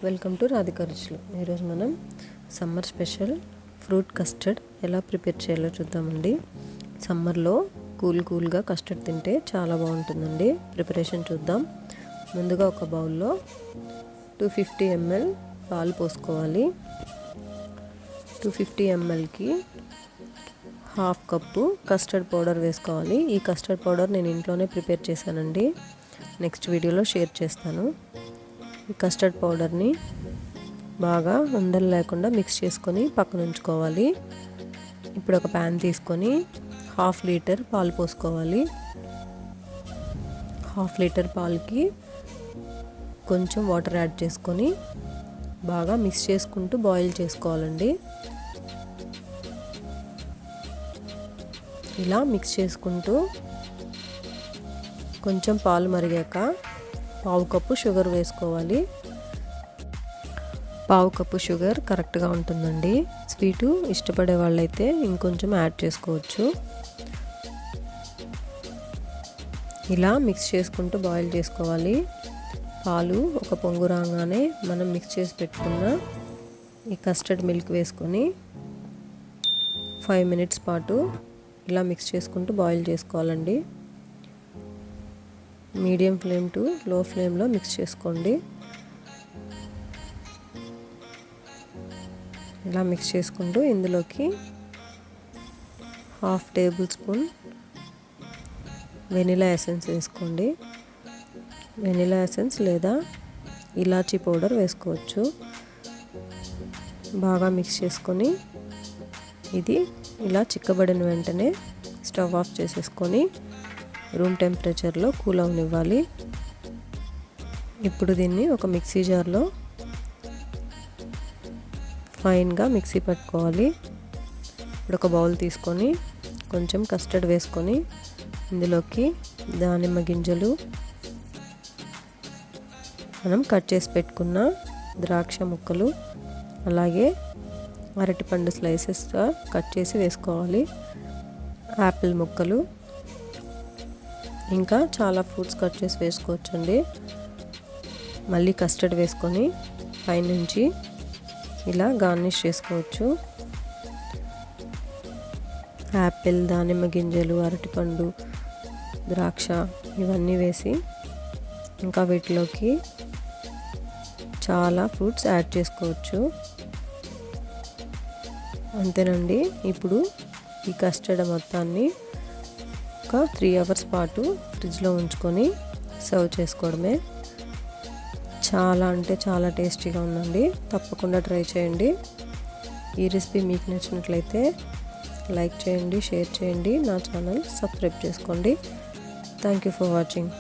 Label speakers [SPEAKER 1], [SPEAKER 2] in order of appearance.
[SPEAKER 1] Welcome to Radhika రుచులు. ఈరోజు మనం సమ్మర్ స్పెషల్ ఫ్రూట్ కస్టర్డ్ ఎలా ప్రిపేర్ చేయాలో చూద్దామండి. సమ్మర్లో కూల్గా కస్టర్డ్ తింటే చాలా బాగుంటుందండి. ప్రిపరేషన్ చూద్దాం. ముందుగా ఒక బౌల్లో 250 ml పాలు పోసుకోవాలి. 250 mlకి హాఫ్ కప్పు కస్టర్డ్ పౌడర్ వేసుకోవాలి. ఈ కస్టర్డ్ పౌడర్ నేను ఇంట్లోనే ప్రిపేర్ చేశానండి. నెక్స్ట్ వీడియోలో షేర్ చేస్తాను. ఈ కస్టర్డ్ పౌడర్ని బాగా ఉండలు లేకుండా మిక్స్ చేసుకొని పక్కన ఉంచుకోవాలి. ఇప్పుడు ఒక ప్యాన్ తీసుకొని 1/2 లీటర్ పాలు పోసుకోవాలి. 1/2 లీటర్ పాలకి కొంచెం వాటర్ యాడ్ చేసుకొని బాగా మిక్స్ చేసుకుంటూ బాయిల్ చేసుకోవాలండి. ఇలా మిక్స్ చేసుకుంటూ కొంచెం పాలు మరిగాక 1/2 కప్పు షుగర్ వేసుకోవాలి. 1/2 కప్పు షుగర్ కరెక్ట్గా ఉంటుందండి. స్వీటు ఇష్టపడే వాళ్ళైతే ఇంకొంచెం యాడ్ చేసుకోవచ్చు. ఇలా మిక్స్ చేసుకుంటూ బాయిల్ చేసుకోవాలి. పాలు ఒక పొంగు రాగానే మనం మిక్స్ చేసి పెట్టుకున్న ఈ కస్టర్డ్ మిల్క్ వేసుకొని 5 మినిట్స్ పాటు ఇలా మిక్స్ చేసుకుంటూ బాయిల్ చేసుకోవాలండి. మీడియం ఫ్లేమ్ టు లో ఫ్లేమ్లో మిక్స్ చేసుకోండి. ఇలా మిక్స్ చేసుకుంటూ ఇందులోకి 1/2 టేబుల్ స్పూన్ వెనిలా ఎసెన్స్ వేసుకోండి. వెనిలా ఎసెన్స్ లేదా ఇలాచీ పౌడర్ వేసుకోవచ్చు. బాగా మిక్స్ చేసుకొని ఇది ఇలా చిక్కబడిన వెంటనే స్టవ్ ఆఫ్ చేసేసుకొని రూమ్ టెంపరేచర్లో కూల్ అవనివ్వాలి. ఇప్పుడు దీన్ని ఒక మిక్సీ జార్లో ఫైన్గా మిక్సీ పట్టుకోవాలి. ఇప్పుడు ఒక బౌల్ తీసుకొని కొంచెం కస్టర్డ్ వేసుకొని ఇందులోకి దానిమ్మ గింజలు, మనం కట్ చేసి పెట్టుకున్న ద్రాక్ష ముక్కలు, అలాగే అరటిపండు స్లైసెస్గా కట్ చేసి వేసుకోవాలి. యాపిల్ ముక్కలు, ఇంకా చాలా ఫ్రూట్స్ కట్ చేసి వేసుకోవచ్చండి. మళ్ళీ కస్టర్డ్ వేసుకొని పైనుంచి ఇలా గార్నిష్ చేసుకోవచ్చు. యాపిల్, దానిమ్మ గింజలు, అరటిపండు, ద్రాక్ష ఇవన్నీ వేసి ఇంకా వీటిలోకి చాలా ఫ్రూట్స్ యాడ్ చేసుకోవచ్చు. అంతేనండి. ఇప్పుడు ఈ కస్టర్డ్ మొత్తాన్ని ఒక 3 అవర్స్ పాటు ఫ్రిడ్జ్లో ఉంచుకొని సర్వ్ చేసుకోవడమే. చాలా అంటే చాలా టేస్టీగా ఉందండి. తప్పకుండా ట్రై చేయండి. ఈ రెసిపీ మీకు నచ్చినట్లయితే లైక్ చేయండి, షేర్ చేయండి, నా ఛానల్ సబ్స్క్రైబ్ చేసుకోండి. Thank you for watching.